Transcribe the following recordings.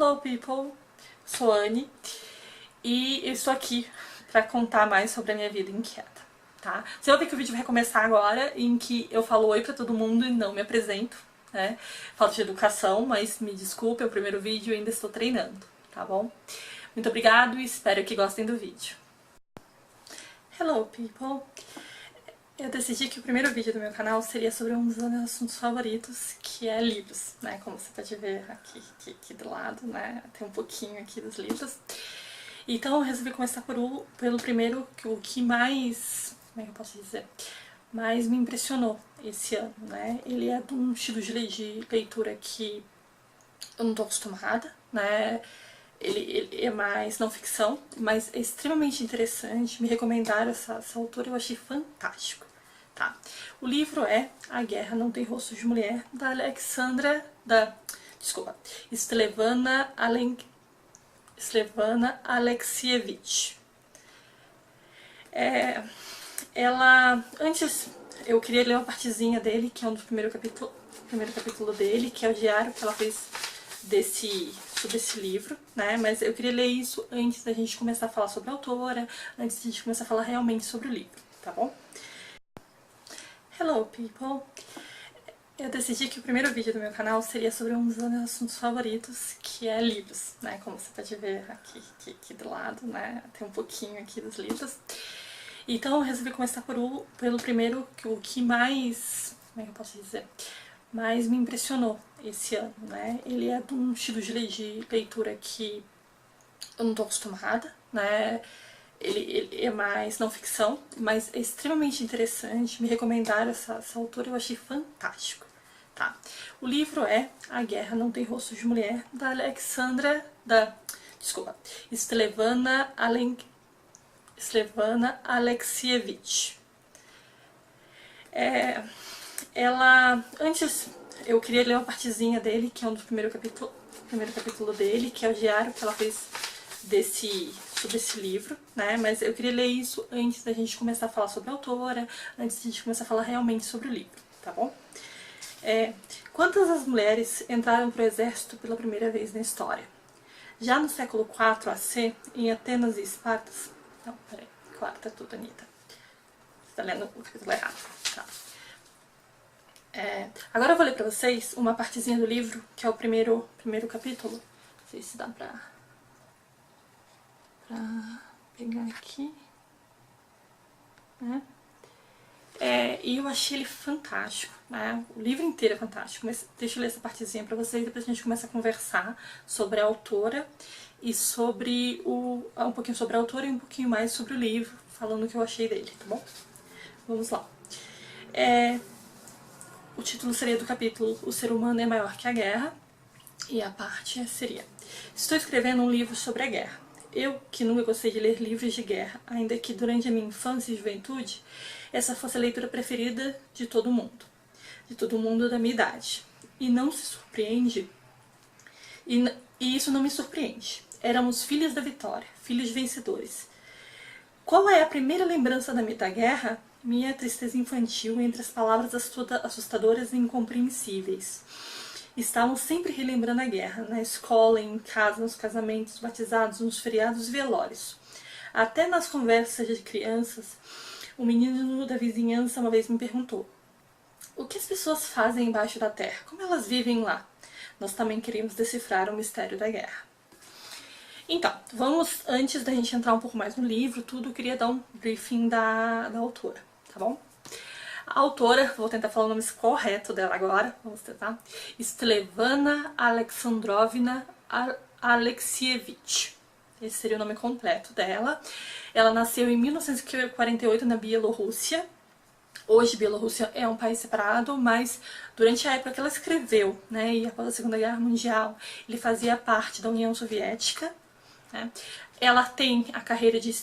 Hello people, sou Anne e eu estou aqui para contar mais sobre a minha vida inquieta, tá? Você vai ver que o vídeo vai começar agora em que eu falo oi para todo mundo e não me apresento, né? Falo de educação, mas me desculpe, é o primeiro vídeo e ainda estou treinando, tá bom? Muito obrigado e espero que gostem do vídeo. Hello people! Eu decidi que o primeiro vídeo do meu canal seria sobre um dos meus assuntos favoritos, que é livros, né? Como você pode ver aqui do lado, né? Tem um pouquinho aqui dos livros. Então eu resolvi começar pelo primeiro, o que mais, como é que eu posso dizer? Mais me impressionou esse ano, né? Ele é de um estilo de leitura que eu não tô acostumada, né? Ele é mais não ficção, mas é extremamente interessante. Me recomendaram essa autora e eu achei fantástico. Tá. O livro é A Guerra Não Tem Rosto de Mulher, da Svetlana Alexievich. Antes eu queria ler uma partezinha dele, que é um do primeiro capítulo dele, que é o diário que ela fez sobre esse livro, né? Mas eu queria ler isso antes da gente começar a falar sobre a autora, antes da gente começar a falar realmente sobre o livro, tá bom? Hello people! Eu decidi que o primeiro vídeo do meu canal seria sobre um dos meus assuntos favoritos, que é livros, né? Como você pode ver aqui do lado, né? Tem um pouquinho aqui dos livros. Então eu resolvi começar pelo primeiro, o que mais, como é que eu posso dizer? Mais me impressionou esse ano, né? Ele é de um estilo de leitura que eu não tô acostumada, né? Ele é mais não ficção, mas é extremamente interessante. Me recomendaram essa autora e eu achei fantástico. Tá. O livro é A Guerra Não Tem Rosto de Mulher, da Svetlana Alexievich. Antes eu queria ler uma partezinha dele, que é um do primeiro capítulo dele, que é o diário que ela fez sobre esse livro, né? Mas eu queria ler isso antes da gente começar a falar sobre a autora, antes da gente começar a falar realmente sobre o livro, tá bom? Quantas as mulheres entraram para o exército pela primeira vez na história? Já no século IV a.C., em Atenas e Esparta... Não, peraí, claro, tá tudo, Anitta. Você tá lendo o capítulo errado, tá? Agora eu vou ler pra vocês uma partezinha do livro, que é o primeiro capítulo. Não sei se dá pra pegar aqui, né? E eu achei ele fantástico, né? O livro inteiro é fantástico, mas deixa eu ler essa partezinha pra vocês, depois a gente começa a conversar sobre a autora e sobre um pouquinho sobre a autora e um pouquinho mais sobre o livro, falando o que eu achei dele, tá bom? Vamos lá. O título seria do capítulo O Ser Humano é Maior que a Guerra, e a parte seria: estou escrevendo um livro sobre a guerra. Eu, que nunca gostei de ler livros de guerra, ainda que durante a minha infância e juventude, essa fosse a leitura preferida de todo mundo da minha idade. E não se surpreende, e isso não me surpreende. Éramos filhos da vitória, filhos vencedores. Qual é a primeira lembrança da guerra? Minha tristeza infantil entre as palavras assustadoras e incompreensíveis. Estavam sempre relembrando a guerra, na escola, em casa, nos casamentos, batizados, nos feriados e velórios. Até nas conversas de crianças, um menino da vizinhança uma vez me perguntou: o que as pessoas fazem embaixo da terra? Como elas vivem lá? Nós também queríamos decifrar o mistério da guerra. Então, antes da gente entrar um pouco mais no livro, eu queria dar um briefing da autora, tá bom? A autora, vou tentar falar o nome correto dela agora, vamos tentar. Svetlana Alexandrovna Alexievich. Esse seria o nome completo dela. Ela nasceu em 1948 na Bielorrússia. Hoje, Bielorrússia é um país separado, mas durante a época que ela escreveu, né, e após a Segunda Guerra Mundial, ele fazia parte da União Soviética, né? Ela tem a carreira de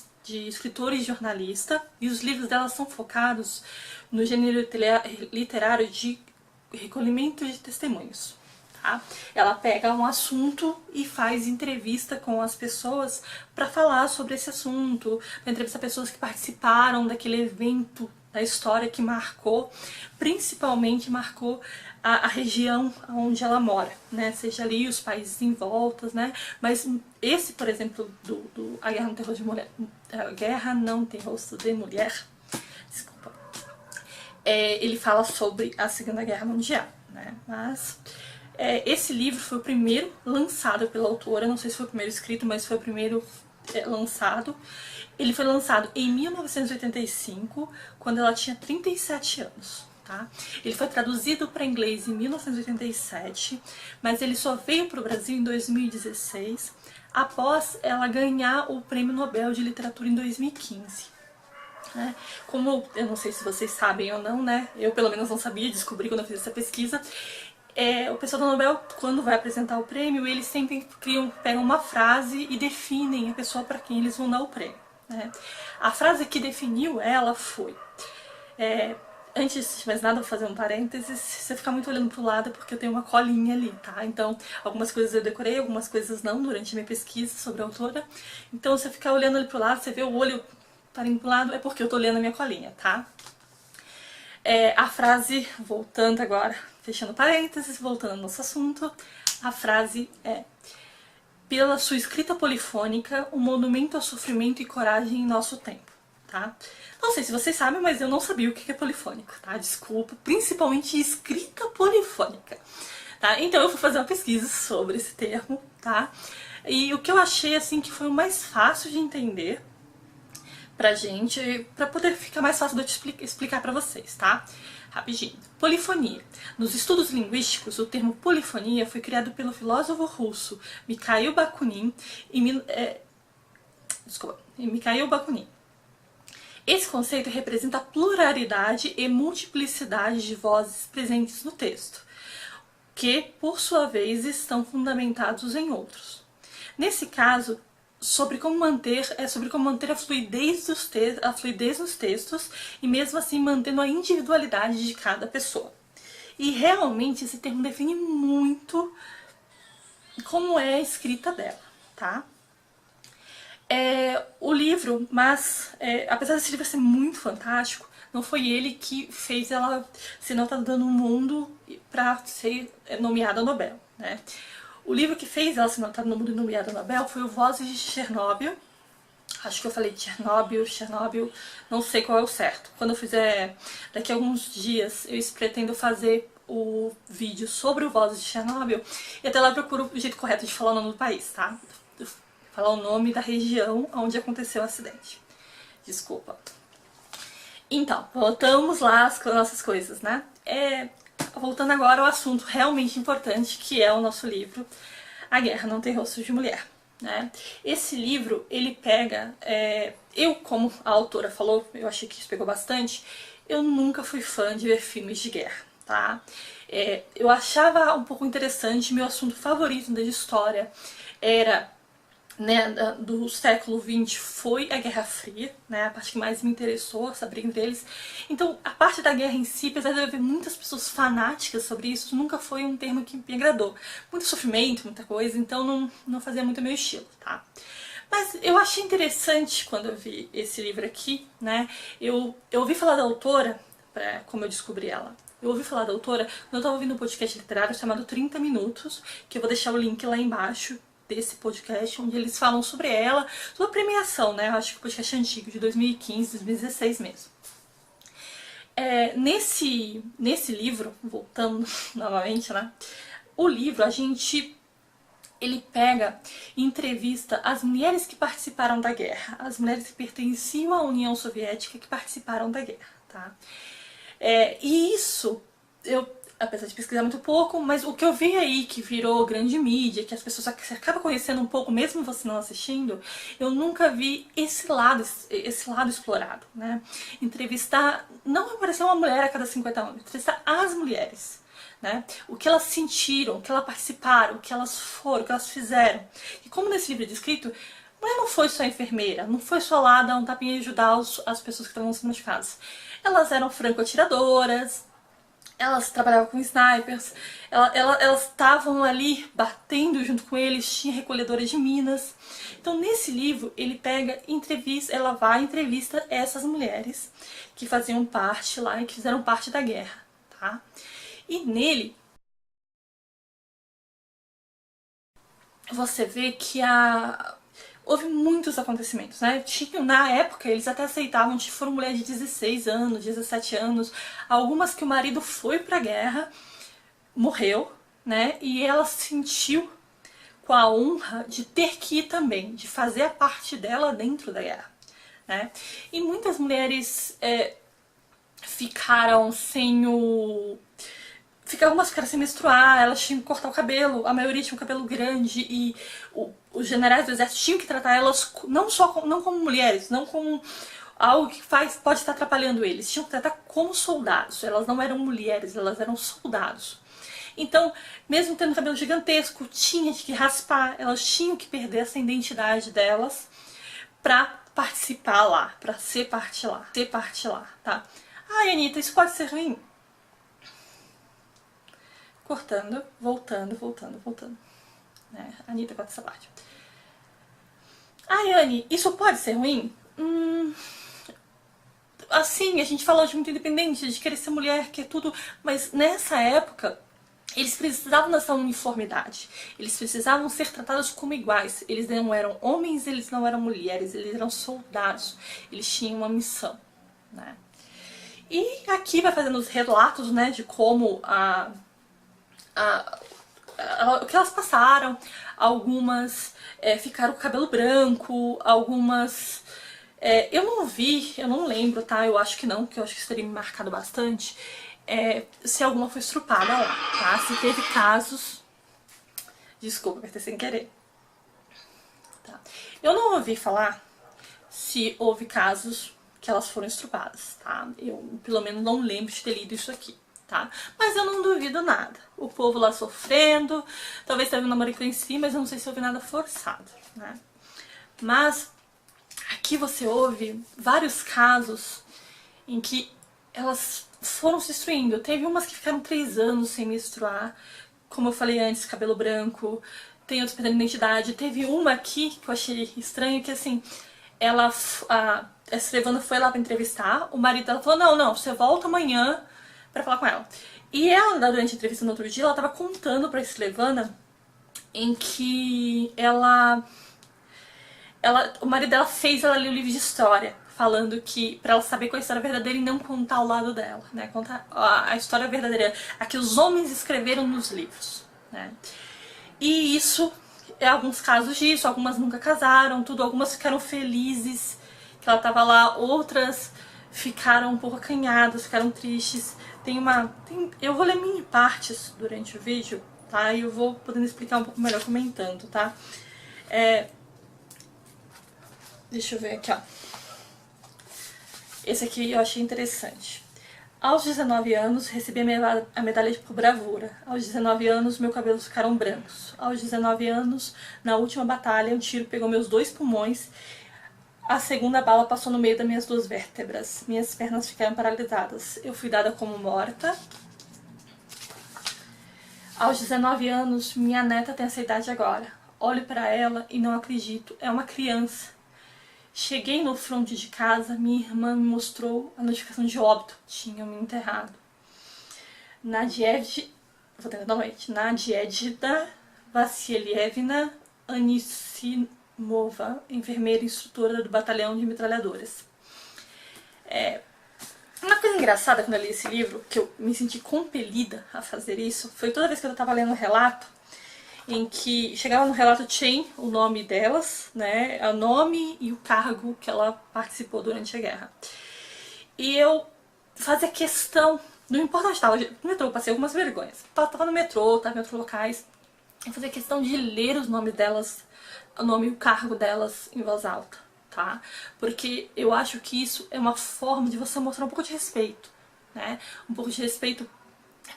escritora e jornalista, e os livros dela são focados no gênero literário de recolhimento de testemunhos. Tá? Ela pega um assunto e faz entrevista com as pessoas para falar sobre esse assunto, para entrevistar pessoas que participaram daquele evento, da história que marcou, principalmente marcou a região onde ela mora, né? Seja ali os países em volta, né? Mas esse, por exemplo, A Guerra Não Tem Rosto de Mulher, A Guerra Não Tem Rosto de Mulher, desculpa, ele fala sobre a Segunda Guerra Mundial, né? Mas esse livro foi o primeiro lançado pela autora, não sei se foi o primeiro escrito, mas foi o primeiro lançado. Ele foi lançado em 1985, quando ela tinha 37 anos. Tá? Ele foi traduzido para inglês em 1987, mas ele só veio para o Brasil em 2016, após ela ganhar o Prêmio Nobel de Literatura em 2015. Né? Como, eu não sei se vocês sabem ou não, né? Eu pelo menos não sabia, descobri quando eu fiz essa pesquisa. O pessoal do Nobel, quando vai apresentar o prêmio, eles sempre pegam uma frase e definem a pessoa para quem eles vão dar o prêmio. Né? A frase que definiu ela foi... Antes de mais nada, vou fazer um parênteses. Se você ficar muito olhando pro lado é porque eu tenho uma colinha ali, tá? Então, algumas coisas eu decorei, algumas coisas não, durante a minha pesquisa sobre a autora. Então, se você ficar olhando ali pro lado, você vê o olho parando pro lado, é porque eu tô lendo a minha colinha, tá? A frase, voltando agora, fechando parênteses, voltando ao nosso assunto, a frase é: pela sua escrita polifônica, um monumento ao sofrimento e coragem em nosso tempo, tá? Não sei se vocês sabem, mas eu não sabia o que é polifônico, tá? Desculpa, principalmente escrita polifônica, tá? Então eu fui fazer uma pesquisa sobre esse termo, tá? E o que eu achei, assim, que foi o mais fácil de entender pra gente, pra poder ficar mais fácil de eu explicar pra vocês, tá? Rapidinho. Polifonia. Nos estudos linguísticos, o termo polifonia foi criado pelo filósofo russo Mikhail Bakunin Mikhail Bakunin. Esse conceito representa a pluralidade e multiplicidade de vozes presentes no texto, que, por sua vez, estão fundamentados em outros. Nesse caso, sobre como manter a fluidez nos textos e mesmo assim mantendo a individualidade de cada pessoa. E realmente esse termo define muito como é a escrita dela, tá? O livro, mas apesar desse livro ser muito fantástico, não foi ele que fez ela se notar dando um mundo para ser nomeada ao Nobel, né? O livro que fez ela se notar no mundo e nomeada ao Nobel foi o Vozes de Chernobyl. Acho que eu falei Chernobyl, não sei qual é o certo. Quando eu fizer, daqui a alguns dias, eu pretendo fazer o vídeo sobre o Vozes de Chernobyl e até lá eu procuro o jeito correto de falar o nome do país, tá? Falar o nome da região onde aconteceu o acidente. Desculpa. Então, voltamos lá às nossas coisas, né? Voltando agora ao assunto realmente importante, que é o nosso livro A Guerra Não Tem Rosto de Mulher, né? Esse livro, ele pega... eu, como a autora falou, eu achei que isso pegou bastante, eu nunca fui fã de ver filmes de guerra, tá? Eu achava um pouco interessante, meu assunto favorito da história era... né, do século XX foi a Guerra Fria, né, a parte que mais me interessou, essa briga entre eles. Então, a parte da guerra em si, apesar de eu ver muitas pessoas fanáticas sobre isso, nunca foi um termo que me agradou. Muito sofrimento, muita coisa, então não fazia muito meu estilo, tá? Mas eu achei interessante quando eu vi esse livro aqui, né, eu ouvi falar da autora, como eu descobri ela. Eu ouvi falar da autora quando eu estava ouvindo um podcast literário chamado 30 Minutos, que eu vou deixar o link lá embaixo desse podcast, onde eles falam sobre ela, sobre a premiação, né? Eu acho que o podcast é antigo, de 2015, 2016 mesmo. Nesse livro, voltando novamente, né? O livro, ele pega e entrevista as mulheres que participaram da guerra, as mulheres que pertenciam à União Soviética que participaram da guerra, tá? E isso, apesar de pesquisar muito pouco, mas o que eu vi aí que virou grande mídia, que as pessoas acabam conhecendo um pouco, mesmo você não assistindo, eu nunca vi esse lado explorado, né? Entrevistar, não aparecer uma mulher a cada 50 anos, entrevistar as mulheres, né? O que elas sentiram, o que elas participaram, o que elas foram, o que elas fizeram. E como nesse livro é descrito, a mulher não foi só enfermeira, não foi só lá dar um tapinha e ajudar as pessoas que estavam sendo machucadas. Elas eram franco-atiradoras, Elas trabalhavam com snipers, elas estavam ali batendo junto com eles, tinha recolhedora de minas. Então nesse livro ele pega entrevista, ela vai e entrevista essas mulheres que faziam parte lá e que fizeram parte da guerra, tá? E nele você vê que houve muitos acontecimentos, né? Na época, eles até aceitavam que foram mulheres de 16 anos, 17 anos, algumas que o marido foi pra guerra, morreu, né? E ela se sentiu com a honra de ter que ir também, de fazer a parte dela dentro da guerra, né? E muitas mulheres ficaram sem o... Algumas ficaram sem menstruar, elas tinham que cortar o cabelo, a maioria tinha um cabelo grande e os generais do exército tinham que tratar elas não como mulheres, não como algo que pode estar atrapalhando eles, tinham que tratar como soldados, elas não eram mulheres, elas eram soldados. Então, mesmo tendo cabelo gigantesco, tinha que raspar, elas tinham que perder essa identidade delas pra participar lá, pra ser parte lá, tá? Ai, Anitta, isso pode ser ruim? Cortando, voltando. Né? Anitta corta essa parte. Ai, Anne, isso pode ser ruim? Assim, a gente falou de muito independente, de querer ser mulher, que é tudo, mas nessa época eles precisavam dessa uniformidade. Eles precisavam ser tratados como iguais. Eles não eram homens, eles não eram mulheres, eles eram soldados. Eles tinham uma missão, né? E aqui vai fazendo os relatos, né, de como o que elas passaram. Algumas ficaram com o cabelo branco, algumas... eu não vi, eu não lembro, tá? Eu acho que não, porque eu acho que isso teria me marcado bastante. Se alguma foi estrupada lá, tá? Se teve casos... Desculpa, apertei sem querer. Tá. Eu não ouvi falar se houve casos que elas foram estrupadas, tá? Eu, pelo menos, não lembro de ter lido isso aqui, tá? Mas eu não duvido nada. O povo lá sofrendo, talvez teve um namorico em si, mas eu não sei se houve nada forçado, né? Mas aqui você ouve vários casos em que elas foram se destruindo. Teve umas que ficaram 3 anos sem menstruar, como eu falei antes, cabelo branco, tem outras perdendo identidade. Teve uma aqui que eu achei estranho, que assim, a Silvana foi lá pra entrevistar, o marido dela falou, não, você volta amanhã pra falar com ela. E ela, durante a entrevista no outro dia, ela tava contando pra Silvana em que o marido dela fez ela ler o livro de história, falando que pra ela saber qual é a história verdadeira e não contar o lado dela, né? Contar a história verdadeira, a que os homens escreveram nos livros, né? E isso, alguns casos disso, algumas nunca casaram, tudo, algumas ficaram felizes que ela tava lá, outras ficaram um pouco acanhadas, ficaram tristes. Eu vou ler mini partes durante o vídeo, tá? E eu vou podendo explicar um pouco melhor comentando, tá? Deixa eu ver aqui, ó. Esse aqui eu achei interessante. Aos 19 anos, recebi a medalha por bravura. Aos 19 anos, meus cabelos ficaram brancos. Aos 19 anos, na última batalha, um tiro pegou meus 2 pulmões. A segunda bala passou no meio das minhas 2 vértebras. Minhas pernas ficaram paralisadas. Eu fui dada como morta. Aos 19 anos, minha neta tem essa idade agora. Olho para ela e não acredito. É uma criança. Cheguei no fronte de casa, minha irmã me mostrou a notificação de óbito. Tinham me enterrado. Nadiedda Vassilievna Anisimova, enfermeira e instrutora do batalhão de metralhadoras. Uma coisa engraçada quando eu li esse livro, que eu me senti compelida a fazer isso, foi toda vez que eu estava lendo o relato, em que chegava no relato tinha o nome delas, né, o nome e o cargo que ela participou durante a guerra. E eu fazia questão, não importa onde estava, no metrô eu passei algumas vergonhas, estava no metrô, estava em outros locais, eu fazia questão de ler os nomes delas, o nome e o cargo delas em voz alta, tá? Porque eu acho que isso é uma forma de você mostrar um pouco de respeito, né? Um pouco de respeito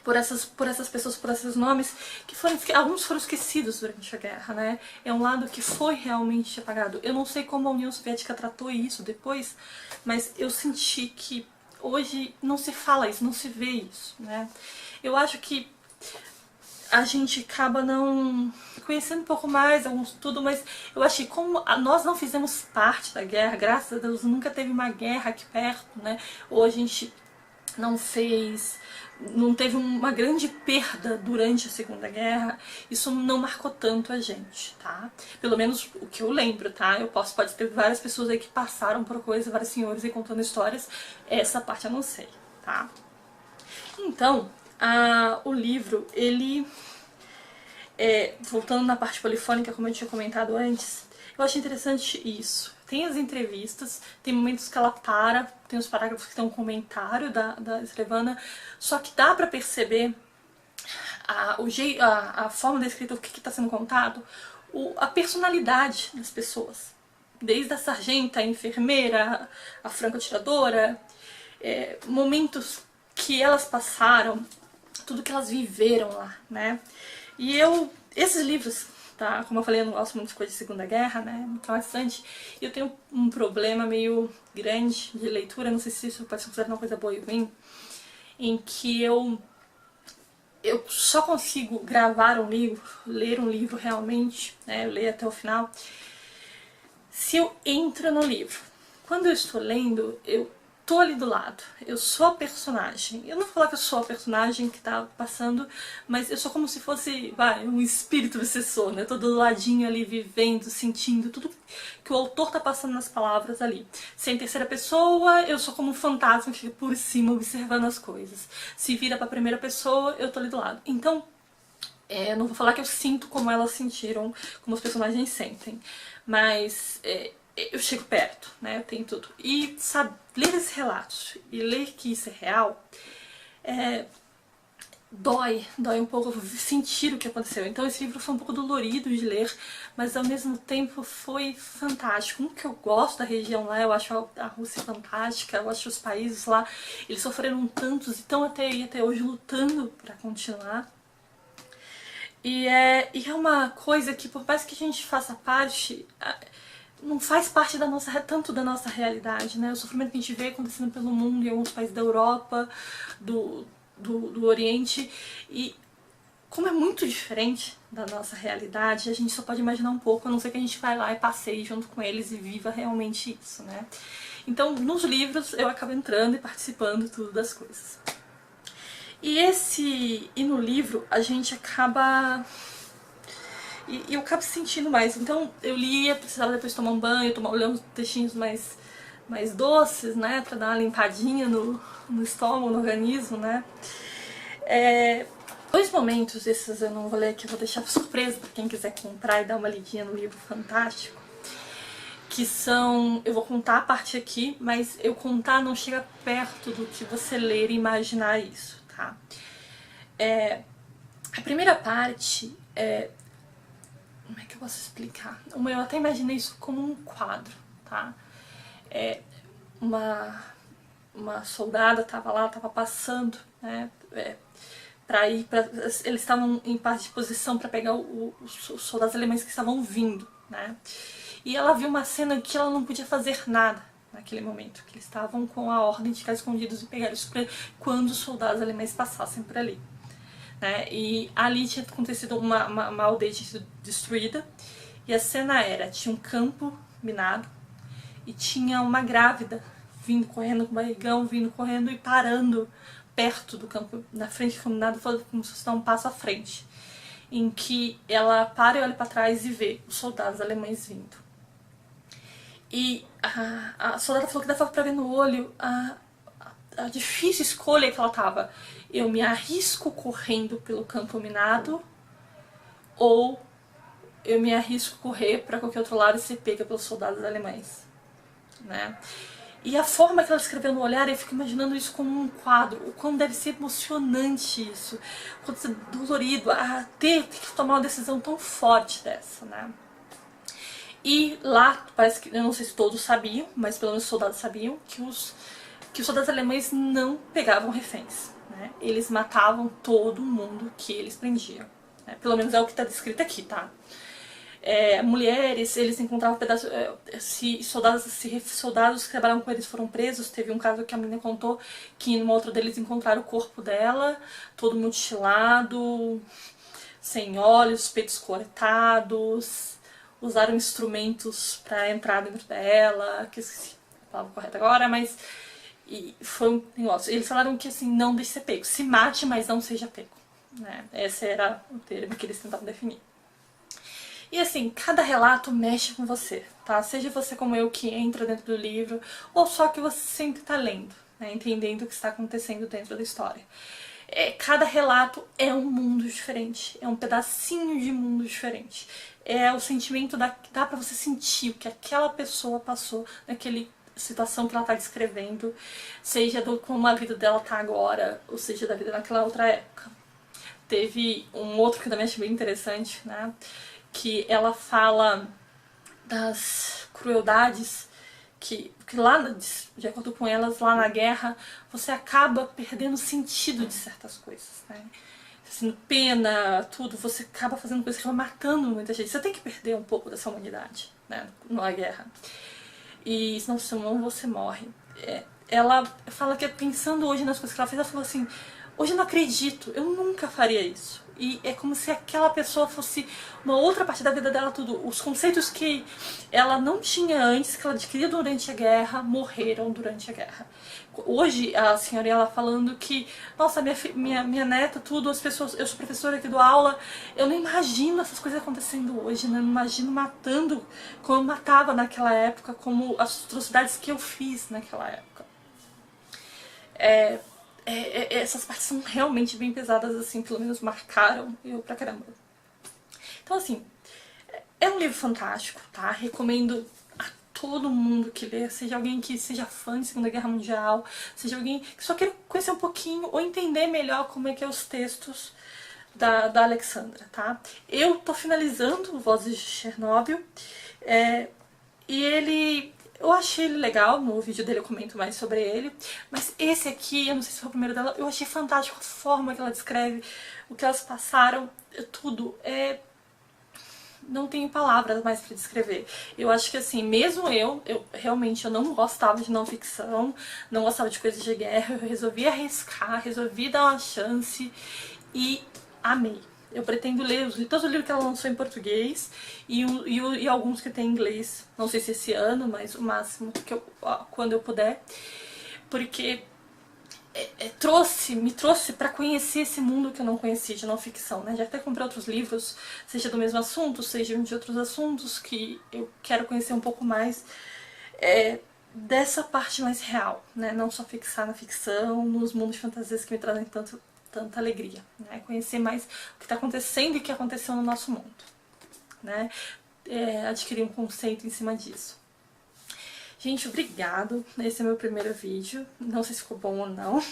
por essas pessoas, por esses nomes, alguns foram esquecidos durante a guerra, né? É um lado que foi realmente apagado. Eu não sei como a União Soviética tratou isso depois, mas eu senti que hoje não se fala isso, não se vê isso, né? Eu acho que a gente acaba não conhecendo um pouco mais, tudo, mas eu acho que como nós não fizemos parte da guerra, graças a Deus nunca teve uma guerra aqui perto, né? Ou a gente não teve uma grande perda durante a Segunda Guerra, isso não marcou tanto a gente, tá? Pelo menos o que eu lembro, tá? Pode ter várias pessoas aí que passaram por coisa, vários senhores aí contando histórias, essa parte eu não sei, tá? Então, o livro, ele, voltando na parte polifônica, como eu tinha comentado antes, eu acho interessante isso. Tem as entrevistas, tem momentos que ela para, tem os parágrafos que tem um comentário da escrivana, só que dá pra perceber a forma da escrita, o que está sendo contado, a personalidade das pessoas. Desde a sargenta, a enfermeira, a franco-atiradora, momentos que elas passaram, tudo que elas viveram lá, né? E esses livros, tá? Como eu falei, eu não gosto muito de coisa de Segunda Guerra, né? Muito traumatizante. E eu tenho um problema meio grande de leitura, não sei se isso pode ser considerado uma coisa boa ou ruim, em que eu só consigo gravar um livro, ler um livro realmente, né? Eu leio até o final, se eu entro no livro. Quando eu estou lendo, eu tô ali do lado, eu sou a personagem. Eu não vou falar que eu sou a personagem que tá passando, mas eu sou como se fosse, um espírito obsessor, né? Eu tô do ladinho ali, vivendo, sentindo tudo que o autor tá passando nas palavras ali. Se é em terceira pessoa, eu sou como um fantasma que fica por cima observando as coisas. Se vira pra primeira pessoa, eu tô ali do lado. Então, eu não vou falar que eu sinto como elas sentiram, como os personagens sentem, mas eu chego perto, né? Eu tenho tudo. E sabe, ler esses relatos e ler que isso é real, dói um pouco sentir o que aconteceu. Então esse livro foi um pouco dolorido de ler, mas ao mesmo tempo foi fantástico. Um que eu gosto da região lá, eu acho a Rússia fantástica, eu acho os países lá, eles sofreram tantos e estão até hoje lutando para continuar. E é uma coisa que, por mais que a gente faça parte, não faz parte tanto da nossa realidade, né? O sofrimento que a gente vê acontecendo pelo mundo, em alguns países da Europa, do Oriente, e como é muito diferente da nossa realidade, a gente só pode imaginar um pouco, a não ser que a gente vá lá e passeie junto com eles e viva realmente isso, né? Então, nos livros, eu acabo entrando e participando tudo das coisas. E no livro a gente acaba... E eu acabo sentindo mais. Então eu lia, precisava depois tomar um banho, ler uns textinhos mais doces, né? Pra dar uma limpadinha no estômago, no organismo, né? Dois momentos, esses eu não vou ler aqui, eu vou deixar surpresa pra quem quiser comprar e dar uma lidinha no livro fantástico. Que são... Eu vou contar a parte aqui, mas eu contar não chega perto do que você ler e imaginar isso, tá? A primeira parte como é que eu posso explicar? Eu até imaginei isso como um quadro, tá? Uma soldada tava lá, tava passando, né? Eles estavam em parte de posição para pegar os soldados alemães que estavam vindo, né? E ela viu uma cena que ela não podia fazer nada naquele momento, que eles estavam com a ordem de ficar escondidos e pegar eles quando os soldados alemães passassem por ali. Né? E ali tinha acontecido uma aldeia tinha sido destruída, e a cena tinha um campo minado e tinha uma grávida vindo correndo com o barrigão, vindo correndo e parando perto do campo, na frente do campo minado, como se fosse dar um passo à frente, em que ela para e olha para trás e vê os soldados alemães vindo. E a soldada falou que dava pra ver no olho a difícil escolha que ela tava. Eu me arrisco correndo pelo campo minado, ou eu me arrisco correr para qualquer outro lado e ser pega pelos soldados alemães, né? E a forma que ela escreveu no olhar, eu fico imaginando isso como um quadro, o quão deve ser emocionante isso, quanto ser dolorido, ter que tomar uma decisão tão forte dessa, né? E lá, parece que, eu não sei se todos sabiam, mas pelo menos os soldados sabiam, que os soldados alemães não pegavam reféns, né? Eles matavam todo mundo que eles prendiam, né? Pelo menos é o que está descrito aqui, tá? mulheres, eles encontravam pedaços, se soldados que trabalhavam com eles foram presos. Teve um caso que a menina contou que numa outra deles encontraram o corpo dela, todo mutilado, sem olhos, peitos cortados, usaram instrumentos para entrar dentro dela, que eu esqueci a palavra correta agora, mas e foi um negócio. Eles falaram que assim, não deixe ser pego, se mate, mas não seja pego, né? Esse era o termo que eles tentavam definir. E assim, cada relato mexe com você, tá? Seja você como eu que entra dentro do livro, ou só que você sempre tá lendo, né? Entendendo o que está acontecendo dentro da história. Cada relato é um mundo diferente, é um pedacinho de mundo diferente. É o sentimento que dá pra você sentir o que aquela pessoa passou naquela situação que ela tá descrevendo, seja do como a vida dela tá agora, ou seja, da vida naquela outra época. Teve um outro que também achei bem interessante, né? Que ela fala das crueldades que lá, de acordo com elas, lá na guerra, você acaba perdendo o sentido de certas coisas, né? Sendo pena, tudo, você acaba fazendo coisas que acaba matando muita gente. Você tem que perder um pouco dessa humanidade, né, na guerra. E senão você morre. Ela fala que pensando hoje nas coisas que ela fez, ela falou assim, hoje eu não acredito, eu nunca faria isso. E é como se aquela pessoa fosse uma outra parte da vida dela, tudo. Os conceitos que ela não tinha antes, que ela adquiriu durante a guerra, morreram durante a guerra. Hoje, a senhora ela falando que, nossa, minha neta, tudo, as pessoas, eu sou professora aqui, dou aula, eu não imagino essas coisas acontecendo hoje, né? Eu não imagino matando como eu matava naquela época, como as atrocidades que eu fiz naquela época. Essas partes são realmente bem pesadas, assim, pelo menos marcaram eu pra caramba. Então, assim, é um livro fantástico, tá? Recomendo a todo mundo que lê, seja alguém que seja fã de Segunda Guerra Mundial, seja alguém que só queira conhecer um pouquinho ou entender melhor como é que é os textos da Alexandra, tá? Eu tô finalizando Vozes de Chernobyl, e eu achei ele legal, no vídeo dele eu comento mais sobre ele, mas esse aqui, eu não sei se foi o primeiro dela, eu achei fantástico a forma que ela descreve, o que elas passaram, tudo, não tenho palavras mais pra descrever. Eu acho que assim, mesmo eu realmente eu não gostava de não ficção, não gostava de coisas de guerra, eu resolvi arriscar, resolvi dar uma chance e amei. Eu pretendo ler todos os livros que ela lançou em português e alguns que tem em inglês. Não sei se esse ano, mas o máximo que quando eu puder. Porque me trouxe pra conhecer esse mundo que eu não conhecia de não ficção, né? Já até comprei outros livros, seja do mesmo assunto, seja de outros assuntos que eu quero conhecer um pouco mais dessa parte mais real, né? Não só fixar na ficção, nos mundos de fantasias que me trazem tanta alegria, né? Conhecer mais o que está acontecendo e o que aconteceu no nosso mundo, né? Adquirir um conceito em cima disso. Gente, obrigado. Esse é meu primeiro vídeo. Não sei se ficou bom ou não,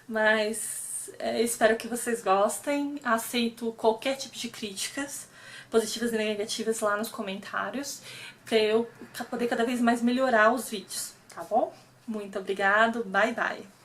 mas espero que vocês gostem. Aceito qualquer tipo de críticas, positivas e negativas, lá nos comentários, para eu poder cada vez mais melhorar os vídeos, tá bom? Muito obrigado. Bye, bye.